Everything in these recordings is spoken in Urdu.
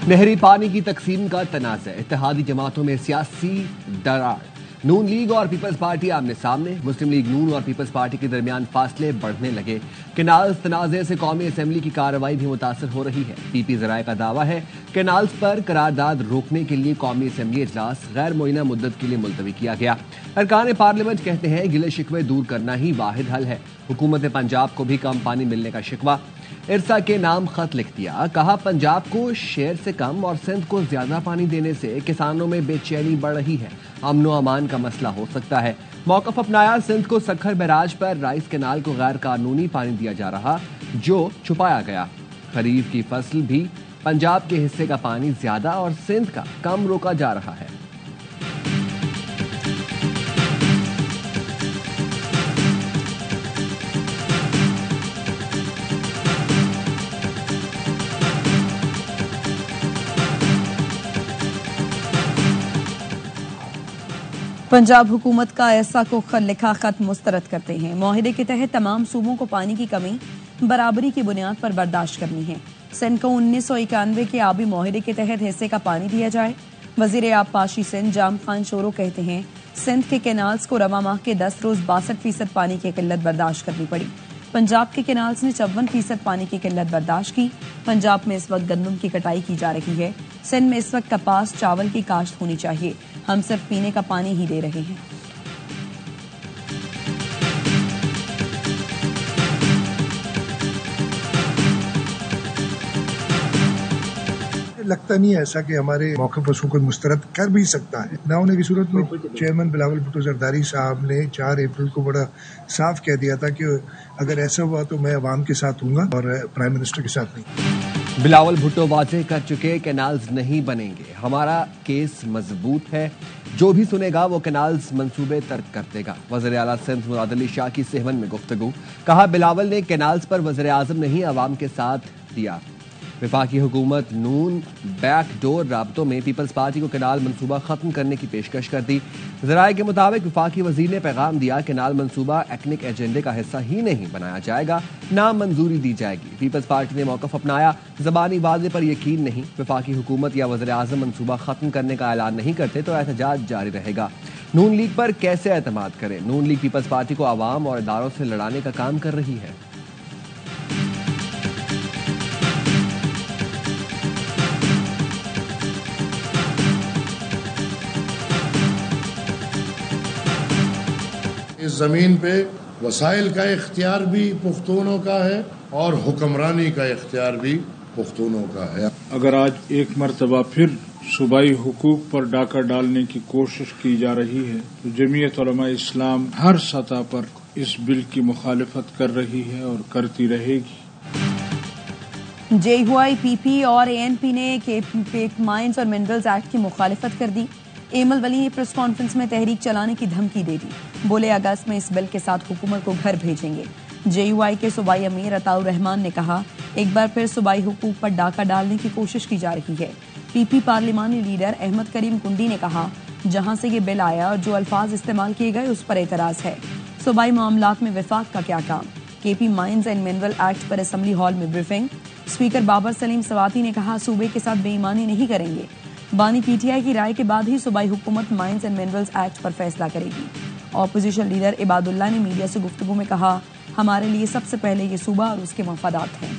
نہری پانی کی تقسیم کا تنازع، اتحادی جماعتوں میں سیاسی درار، نون لیگ اور پیپلز پارٹی آمنے سامنے، مسلم لیگ نون اور پیپلز پارٹی کے درمیان فاصلے بڑھنے لگے۔ کینالز تنازع سے قومی اسمبلی کی کارروائی بھی متاثر ہو رہی ہے۔ پی پی ذرائع کا دعویٰ ہے کینالز پر قرارداد روکنے کے لیے قومی اسمبلی اجلاس غیر معینہ مدت کے لیے ملتوی کیا گیا۔ ارکان پارلیمنٹ کہتے ہیں گلے شکوے دور کرنا ہی واحد حل ہے۔ حکومت پنجاب کو بھی کم پانی ملنے کا شکوہ، ارسا کے نام خط لکھ دیا، کہا پنجاب کو شیئر سے کم اور سندھ کو زیادہ پانی دینے سے کسانوں میں بے چینی بڑھ رہی ہے، امن و امان کا مسئلہ ہو سکتا ہے۔ موقف اپنایا، سندھ کو سکھر بیراج پر رائس کینال کو غیر قانونی پانی دیا جا رہا جو چھپایا گیا۔ خریف کی فصل بھی پنجاب کے حصے کا پانی زیادہ اور سندھ کا کم روکا جا رہا ہے۔ پنجاب حکومت کا ایسا کو لکھا خط مسترد کرتے ہیں۔ معاہدے کے تحت تمام صوبوں کو پانی کی کمی برابری کی بنیاد پر برداشت کرنی ہے۔ سندھ کو 1991 کے آبی معاہدے کے تحت حصے کا پانی دیا جائے۔ وزیر آب پاشی سندھ جام خان شورو کہتے ہیں سندھ کے کینالز کو رواں ماہ کے 10 روز 62% پانی کی قلت برداشت کرنی پڑی۔ پنجاب کے کینالز نے 54% پانی کی قلت برداشت کی۔ پنجاب میں اس وقت گندم کی کٹائی کی جا رہی ہے۔ سندھ میں اس وقت کپاس چاول کی کاشت ہونی چاہیے، ہم صرف پینے کا پانی ہی دے رہے ہیں۔ لگتا نہیں ہے ایسا کہ ہمارے موقف کو کوئی مسترد کر بھی سکتا ہے۔ نہ ہونے کی صورت میں چیئرمین بلاول بھٹو زرداری صاحب نے 4 اپریل کو بڑا صاف کہہ دیا تھا کہ اگر ایسا ہوا تو میں عوام کے ساتھ ہوں گا اور پرائم منسٹر کے ساتھ نہیں۔ بلاول بھٹو واضح کر چکے کینالز نہیں بنیں گے، ہمارا کیس مضبوط ہے، جو بھی سنے گا وہ کینالز منصوبے ترک کر دے گا۔ وزیر اعلیٰ سندھ مراد علی شاہ کی سہون میں گفتگو، کہا بلاول نے کینالز پر وزیر اعظم نہیں عوام کے ساتھ دیا۔ وفاقی حکومت نون بیک ڈور رابطوں میں پیپلز پارٹی کو کینال منصوبہ ختم کرنے کی پیشکش کر دی۔ ذرائع کے مطابق وفاقی وزیر نے پیغام دیا کینال منصوبہ ایکنک ایجنڈے کا حصہ ہی نہیں بنایا جائے گا، نہ منظوری دی جائے گی۔ پیپلز پارٹی نے موقف اپنایا، زبانی وعدے پر یقین نہیں، وفاقی حکومت یا وزیر اعظم منصوبہ ختم کرنے کا اعلان نہیں کرتے تو احتجاج جاری رہے گا۔ نون لیگ پر کیسے اعتماد کرے؟ نون لیگ پیپلز پارٹی کو عوام اور اداروں سے لڑانے کا کام کر رہی ہے۔ اس زمین پہ وسائل کا اختیار بھی پختونوں کا ہے اور حکمرانی کا اختیار بھی پختونوں کا ہے۔ اگر آج ایک مرتبہ پھر صوبائی حقوق پر ڈاکہ ڈالنے کی کوشش کی جا رہی ہے تو جمعیت علماء اسلام ہر سطح پر اس بل کی مخالفت کر رہی ہے اور کرتی رہے گی۔ جے یو آئی پی پی اور اے این پی نے مائنز اور منرلز ایکٹ کی مخالفت کر دی۔ ایمل ولی نے پریس کانفرنس میں تحریک چلانے کی دھمکی دے دی، بولے اگست میں اس بل کے ساتھ حکومت کو گھر بھیجیں گے۔ جے یو آئی کے صوبائی امیر عطاء الرحمان نے کہا ایک بار پھر صوبائی حقوق پر ڈاکہ ڈالنے کی کوشش کی جا رہی ہے۔ پی پی پارلیمانی لیڈر احمد کریم کنڈی نے کہا جہاں سے یہ بل آیا اور جو الفاظ استعمال کیے گئے اس پر اعتراض ہے۔ صوبائی معاملات میں وفاق کا کیا کام؟ K P mines and mineral act پر اسمبلی ہال میں بریفنگ، اسپیکر بابر سلیم سواتی نے کہا صوبے کے ساتھ بے ایمانی نہیں کریں گے۔ بانی پی ٹی آئی کی رائے کے بعد ہی صوبائی حکومت مائنز اینڈ منرلز ایکٹ پر فیصلہ کرے گی۔ اپوزیشن لیڈر عباد اللہ نے میڈیا سے گفتگو میں کہا ہمارے لیے سب سے پہلے یہ صوبہ اور اس کے مفادات ہیں۔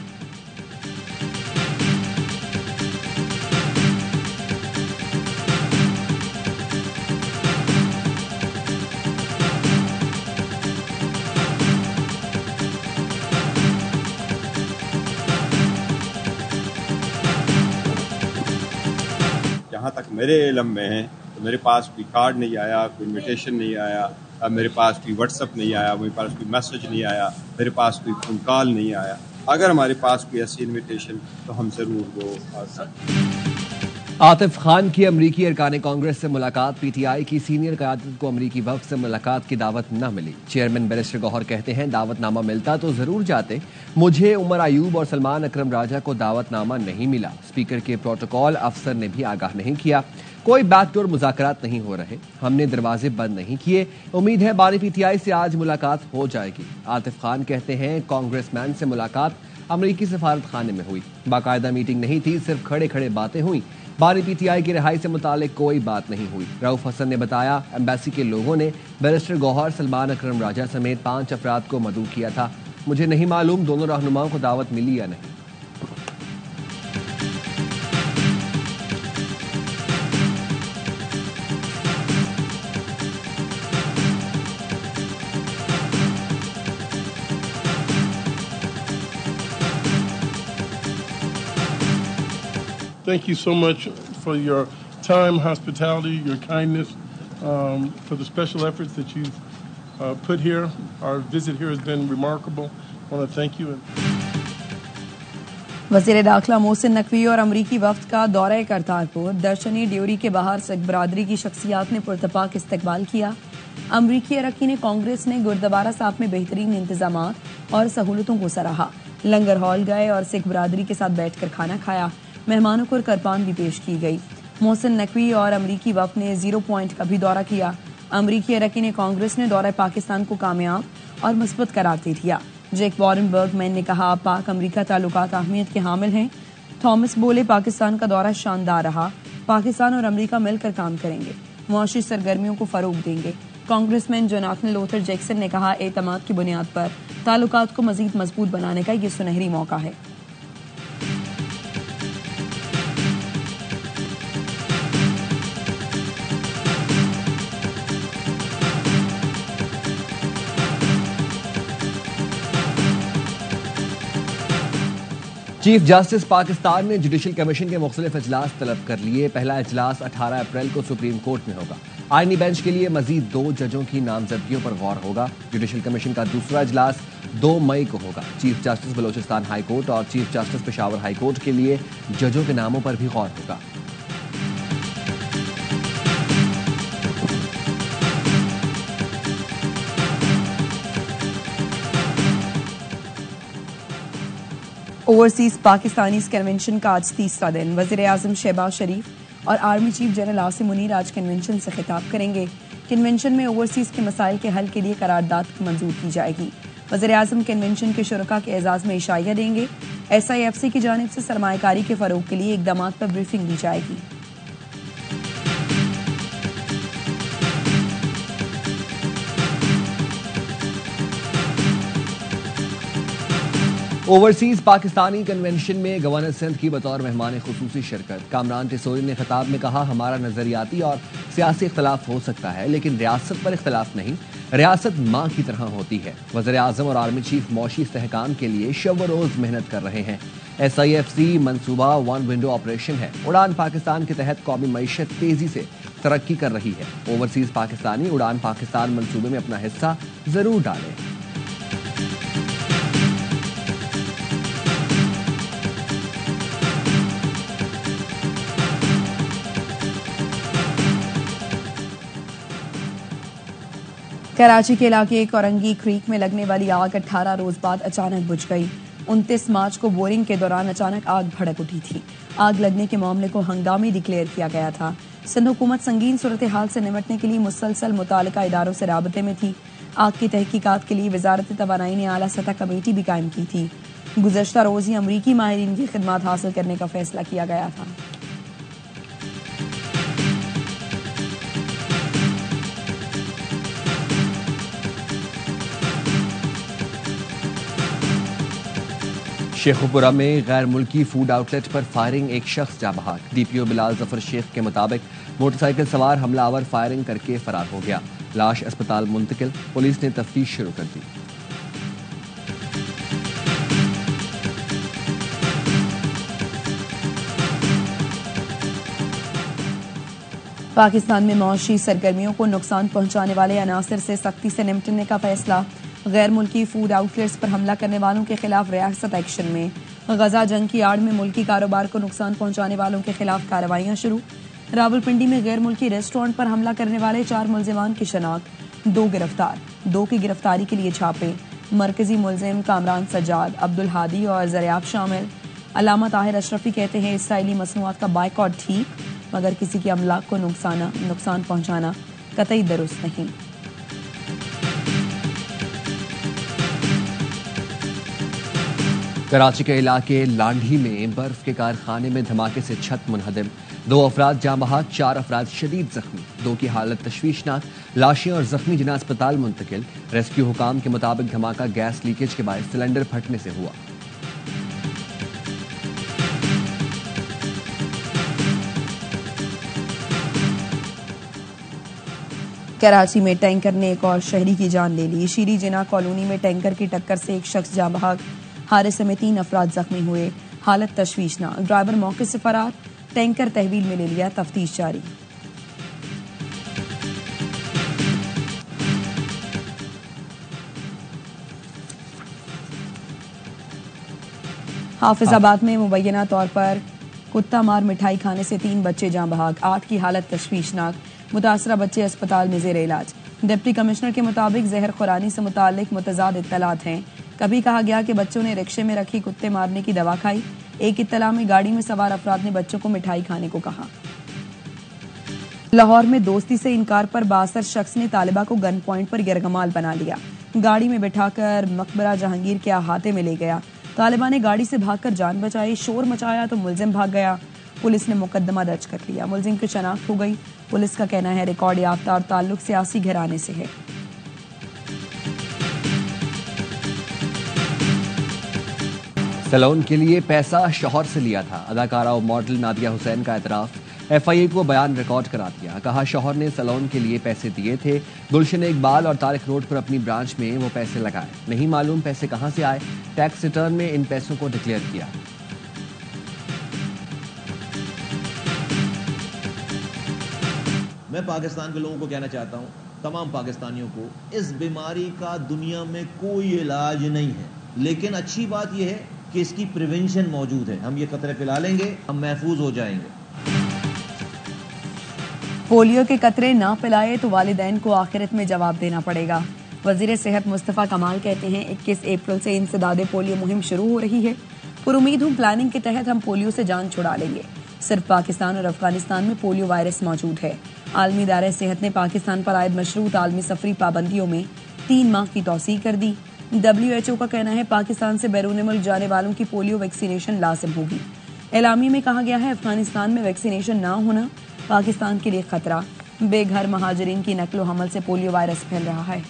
جہاں تک میرے علم میں ہے تو میرے پاس کوئی کارڈ نہیں آیا، کوئی انویٹیشن نہیں آیا، میرے پاس کوئی واٹس ایپ نہیں آیا، میرے پاس کوئی میسج نہیں آیا، میرے پاس کوئی فون کال نہیں آیا۔ اگر ہمارے پاس کوئی ایسی انویٹیشن تو ہم ضرور وہ عاطف خان کی امریکی ارکان کانگریس سے ملاقات، پی ٹی آئی کی سینئر قیادت کو امریکی وفد سے ملاقات کی دعوت نہ ملی۔ چیئرمین بیرسٹر گوہر کہتے ہیں دعوت نامہ ملتا تو ضرور جاتے، مجھے عمر ایوب اور سلمان اکرم راجہ کو دعوت نامہ نہیں ملا، اسپیکر کے پروٹوکول افسر نے بھی آگاہ نہیں کیا، کوئی بیک ڈور مذاکرات نہیں ہو رہے، ہم نے دروازے بند نہیں کیے، امید ہے بانی پی ٹی آئی سے آج ملاقات ہو جائے گی۔ عاطف خان کہتے ہیں کانگریس مین سے ملاقات امریکی سفارت خانے میں ہوئی. باقاعدہ میٹنگ نہیں تھی, صرف کھڑے کھڑے باتیں ہوئیں. بانی پی ٹی آئی کی رہائی سے متعلق کوئی بات نہیں ہوئی. رؤف حسن نے بتایا ایمبیسی کے لوگوں نے بیرسٹر گوہر, سلمان اکرم راجہ سمیت 5 افراد کو مدعو کیا تھا. مجھے نہیں معلوم دونوں رہنماؤں کو دعوت ملی یا نہیں. Thank you so much for your time, hospitality, your kindness, for the special efforts that you've put here. Our visit here has been remarkable. I want to thank you. وزیر داخلہ محسن نقوی اور امریکی وفد کا دورہ کرتارپور. درشنی ڈیوری کے باہر سکھ برادری کی شخصیات نے پرتپاک استقبال کیا. امریکی اراکین کانگریس نے گردوارہ صاحب میں بہترین انتظامات اور سہولتوں کو سراہا. لنگر ہال گئے اور سکھ برادری کے ساتھ بیٹھ کر کھانا کھایا. مہمانوں کو کرپان بھی پیش کی گئی. محسن نقوی اور امریکی وفد نے 0 پوائنٹ کا بھی دورہ کیا. امریکی اراکین کانگریس نے دورہ پاکستان کو کامیاب اور مثبت قرار دے دیا. جیک وارن برگ مین نے کہا پاک امریکہ تعلقات اہمیت کے حامل ہیں. تھامس بولے پاکستان کا دورہ شاندار رہا. پاکستان اور امریکہ مل کر کام کریں گے, معاشی سرگرمیوں کو فروغ دیں گے. کانگریس مین جوناتھن لوتھر جیکسن نے کہا اعتماد کی بنیاد پر تعلقات کو مزید مضبوط بنانے کا یہ سنہری موقع ہے. چیف جسٹس پاکستان نے جوڈیشل کمیشن کے مختلف اجلاس طلب کر لیے. پہلا اجلاس 18 اپریل کو سپریم کورٹ میں ہوگا. آئینی بینچ کے لیے مزید 2 ججوں کی نامزدگیوں پر غور ہوگا. جوڈیشل کمیشن کا دوسرا اجلاس 2 مئی کو ہوگا. Chief justice Balochistan high court اور chief justice Peshawar high court کے لیے ججوں کے ناموں پر بھی غور ہوگا. اوورسیز پاکستانیز کنونشن کا آج تیسرا دن. وزیر اعظم شہباز شریف اور army chief general Asim Munir آج کنونشن سے خطاب کریں گے. کنونشن میں اوورسیز کے مسائل کے حل کے لیے قرارداد منظور کی جائے گی. وزیر اعظم کنونشن کے شرکاء کے اعزاز میں عشائیہ دیں گے. SIFC کی جانب سے سرمایہ کاری کے فروغ کے لیے اقدامات پر بریفنگ دی جائے گی. اوورسیز پاکستانی کنونشن میں گورنر سندھ کی بطور مہمان خصوصی شرکت. کامران ٹیسوری نے خطاب میں کہا ہمارا نظریاتی اور سیاسی اختلاف ہو سکتا ہے لیکن ریاست پر اختلاف نہیں. ریاست ماں کی طرح ہوتی ہے. وزیر اعظم اور آرمی چیف معاشی استحکام کے لیے شب و روز محنت کر رہے ہیں. SIFC منصوبہ 1 ونڈو آپریشن ہے. اڑان پاکستان کے تحت قومی معیشت تیزی سے ترقی کر رہی ہے. اوورسیز پاکستانی اڑان پاکستان منصوبے میں اپنا حصہ ضرور ڈالیں. کراچی کے علاقے کورنگی کریک میں لگنے والی آگ 18 روز بعد اچانک بجھ گئی. 29 مارچ کو بورنگ کے دوران اچانک آگ بھڑک اٹھی تھی. آگ لگنے کے معاملے کو ہنگامی ڈکلیئر کیا گیا تھا. سندھ حکومت سنگین صورتحال سے نمٹنے کے لیے مسلسل متعلقہ اداروں سے رابطے میں تھی. آگ کی تحقیقات کے لیے وزارت توانائی نے اعلیٰ سطح کمیٹی بھی قائم کی تھی. گزشتہ روز ہی امریکی ماہرین کی خدمات حاصل کرنے کا فیصلہ کیا گیا تھا. شیخوپورہ میں غیر ملکی فوڈ آؤٹ لیٹ پر فائرنگ, ایک شخص جاں بحق. DPO بلال ظفر شیخ کے مطابق موٹر سائیکل سوار حملہ آور فائرنگ کر کے فرار ہو گیا. لاش اسپتال منتقل. پولیس نے تفتیش شروع کر دی. پاکستان میں معاشی سرگرمیوں کو نقصان پہنچانے والے عناصر سے سختی سے نمٹنے کا فیصلہ. غیر ملکی فوڈ آؤٹ لیٹس پر حملہ کرنے والوں کے خلاف ریاست ایکشن میں. غزہ جنگ کی آڑ میں ملکی کاروبار کو نقصان پہنچانے والوں کے خلاف کارروائیاں شروع. راولپنڈی میں غیر ملکی ریسٹورنٹ پر حملہ کرنے والے 4 ملزمان کی شناخت. 2 گرفتار. 2 کی گرفتاری کے لیے چھاپے. مرکزی ملزم کامران سجاد, عبدالہادی اور زریاب شامل. علامہ طاہر اشرفی کہتے ہیں اسرائیلی مصنوعات کا بائیکاٹ ٹھیک, مگر کسی کی املاک کو نقصان پہنچانا قطعی درست نہیں. کراچی کے علاقے لانڈھی میں برف کے کارخانے میں دھماکے سے چھت منہدم، 2 افراد جاں بحق، 4 افراد شدید زخمی، 2 کی حالت تشویشناک، لاشیں اور زخمی جناح اسپتال منتقل۔ ریسکیو حکام کے مطابق دھماکہ گیس لیکیج کے باعث سلنڈر پھٹنے سے ہوا۔ کراچی میں ٹینکر نے ایک اور شہری کی جان لے لی۔ شیری جناح کالونی میں ٹینکر کی ٹکر سے ایک شخص جاں بحق، حادثے میں 3 افراد زخمی ہوئے، حالت تشویشناک، ڈرائیور موقع سے فرار، ٹینکر تحویل میں لے لیا، تفتیش جاری۔ حافظ آباد میں مبینہ طور پر کتا مار مٹھائی کھانے سے 3 بچے جاں بحق، 8 کی حالت تشویشناک، متاثرہ بچے اسپتال میں زیر علاج۔ ڈپٹی کمشنر کے مطابق زہر خورانی سے متعلق متضاد اطلاعات ہیں۔ کبھی کہا گیا کہ بچوں نے رکشے میں رکھی کتے مارنے کی دوا کھائی، ایک اطلاع میں گاڑی میں سوار افراد نے بچوں کو مٹھائی کھانے کو کہا۔ لاہور میں دوستی سے انکار پر بااثر شخص نے طالبہ کو گن پوائنٹ پر یرغمال بنا لیا، گاڑی میں بٹھا کر مقبرہ جہانگیر کے احاطے میں لے گیا۔ طالبہ نے گاڑی سے بھاگ کر جان بچائی، شور مچایا تو ملزم بھاگ گیا، پولیس نے مقدمہ درج کر لیا، ملزم کی شناخت ہو گئی۔ پولیس کا کہنا ہے ریکارڈ یافتہ اور تعلق سیاسی گھرانے سے ہے۔ سیلون کے لیے پیسہ شوہر سے لیا تھا، اداکارہ اور ماڈل نادیہ حسین کا اعتراف، ایف آئی اے کو بیان ریکارڈ کرا دیا، کہا شوہر نے سیلون کے لیے پیسے دیے تھے، گلشن اقبال اور طارق روڈ پر اپنی برانچ میں وہ پیسے لگائے، نہیں معلوم پیسے کہاں سے آئے، ٹیکس ریٹرن میں ان پیسوں کو ڈکلیئر کیا۔ میں پاکستان کے لوگوں کو کہنا چاہتا ہوں، تمام پاکستانیوں کو، اس بیماری کا دنیا میں کوئی علاج نہیں ہے، لیکن اچھی بات یہ ہے کہ اس کی پریونشن موجود ہے۔ ہم یہ قطرے پلا لیں گے، ہم محفوظ ہو جائیں گے۔ پولیو کے قطرے نہ پلائے تو والدین کو آخرت میں جواب دینا پڑے گا۔ وزیر صحت مصطفیٰ کمال کہتے ہیں 21 اپریل سے انسداد پولیو مہم شروع ہو رہی ہے، پر امید ہوں پلاننگ کے تحت ہم پولیو سے جان چھڑا لیں گے۔ صرف پاکستان اور افغانستان میں پولیو وائرس موجود ہے۔ عالمی ادارہ صحت نے پاکستان پر عائد مشروط عالمی سفری پابندیوں میں 3 ماہ کی توسیع کر دی۔ WHO کا کہنا ہے پاکستان سے بیرون ملک جانے والوں کی پولیو ویکسینیشن لازم ہوگی۔ اعلامیے میں کہا گیا ہے افغانستان میں ویکسینیشن نہ ہونا پاکستان کے لیے خطرہ، بے گھر مہاجرین کی نقل و حمل سے پولیو وائرس پھیل رہا ہے۔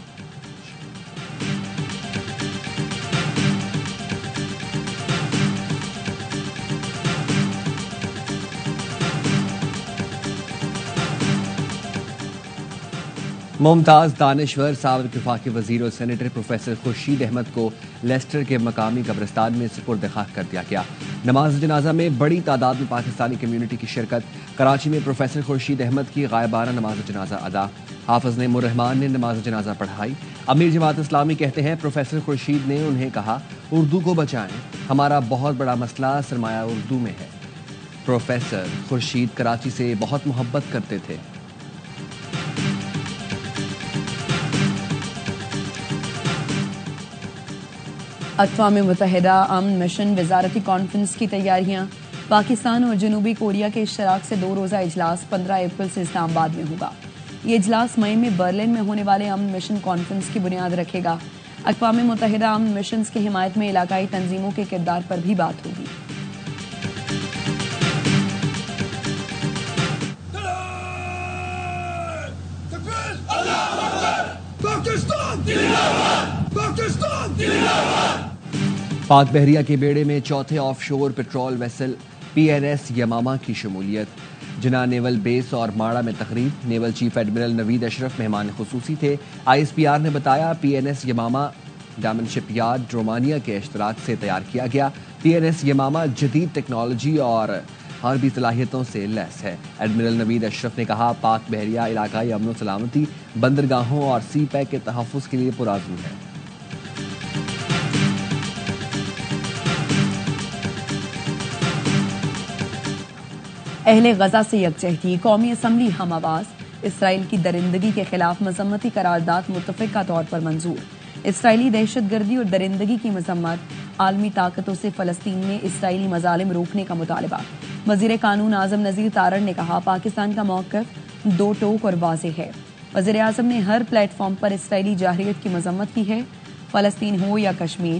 ممتاز دانشور سابق وفاقی وزیر اور سینیٹر پروفیسر خورشید احمد کو لیسٹر کے مقامی قبرستان میں سپرد خاک کر دیا گیا۔ نماز جنازہ میں بڑی تعداد میں پاکستانی کمیونٹی کی شرکت، کراچی میں پروفیسر خورشید احمد کی غائبانہ نماز جنازہ ادا، حافظ نعیم الرحمان نے نماز جنازہ پڑھائی۔ امیر جماعت اسلامی کہتے ہیں پروفیسر خورشید نے انہیں کہا اردو کو بچائیں، ہمارا بہت بڑا مسئلہ سرمایہ اردو میں ہے۔ پروفیسر خورشید کراچی سے بہت محبت کرتے تھے۔ اقوام متحدہ امن مشن وزارتی کانفرنس کی تیاریاں، پاکستان اور جنوبی کوریا کے اشتراک سے 2 روزہ اجلاس 15 اپریل سے اسلام آباد میں ہوگا۔ یہ اجلاس مئی میں برلن میں ہونے والے امن مشن کانفرنس کی بنیاد رکھے گا۔ اقوام متحدہ امن مشنز کی حمایت میں علاقائی تنظیموں کے کردار پر بھی بات ہوگی۔ پاک بحریہ کے بیڑے میں چوتھے آف شور پیٹرول ویسل PNS یماما کی شمولیت، جناح نیول بیس اور ماڑا میں تقریب، نیول چیف ایڈمرل نوید اشرف مہمان خصوصی تھے۔ ISPR نے بتایا PNS یماما ڈائمنڈ شپ یارڈ رومانیہ کے اشتراک سے تیار کیا گیا۔ PNS یماما جدید ٹیکنالوجی اور حربی صلاحیتوں سے لیس ہے۔ ایڈمرل نوید اشرف نے کہا پاک بحریہ علاقائی امن و سلامتی، بندرگاہوں اور سی پیک کے تحفظ کے لیے پرآرزو ہے۔ اہل غزہ سے یکجہتی، قومی اسمبلی ہم آواز، اسرائیل کی درندگی کے خلاف مذمتی قرارداد متفقہ طور پر منظور، اسرائیلی دہشت گردی اور درندگی کی مذمت، عالمی طاقتوں سے فلسطین میں اسرائیلی مظالم روکنے کا مطالبہ۔ وزیر قانون اعظم نذیر تارڑ نے کہا پاکستان کا موقف 2 ٹوک اور واضح ہے۔ وزیر اعظم نے ہر پلیٹ فارم پر اسرائیلی جارحیت کی مذمت کی ہے۔ فلسطین ہو یا کشمیر،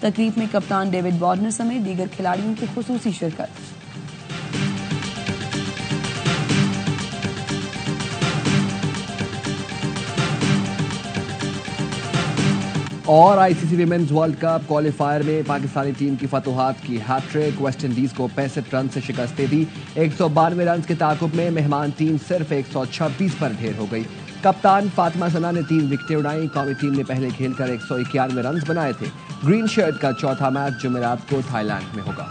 تقریب میں کپتان ڈیوڈ وارنر سمیت دیگر کھلاڑیوں کی خصوصی شرکت. اور آئی سی سی ویمنز ورلڈ کپ کوالیفائر میں پاکستانی ٹیم کی فتوحات کی ہیٹ ٹرک. ویسٹ انڈیز کو 65 رن سے شکست دے دی. 192 رنز کے تعاقب میں مہمان ٹیم صرف 126 پر ڈھیر ہو گئی. کپتان فاطمہ ثنا نے 3 وکٹیں اڑائیں. قومی ٹیم نے پہلے کھیل کر 191 رنز بنائے تھے. گرین شرٹ کا چوتھا میچ جمعرات کو تھائی لینڈ میں ہوگا.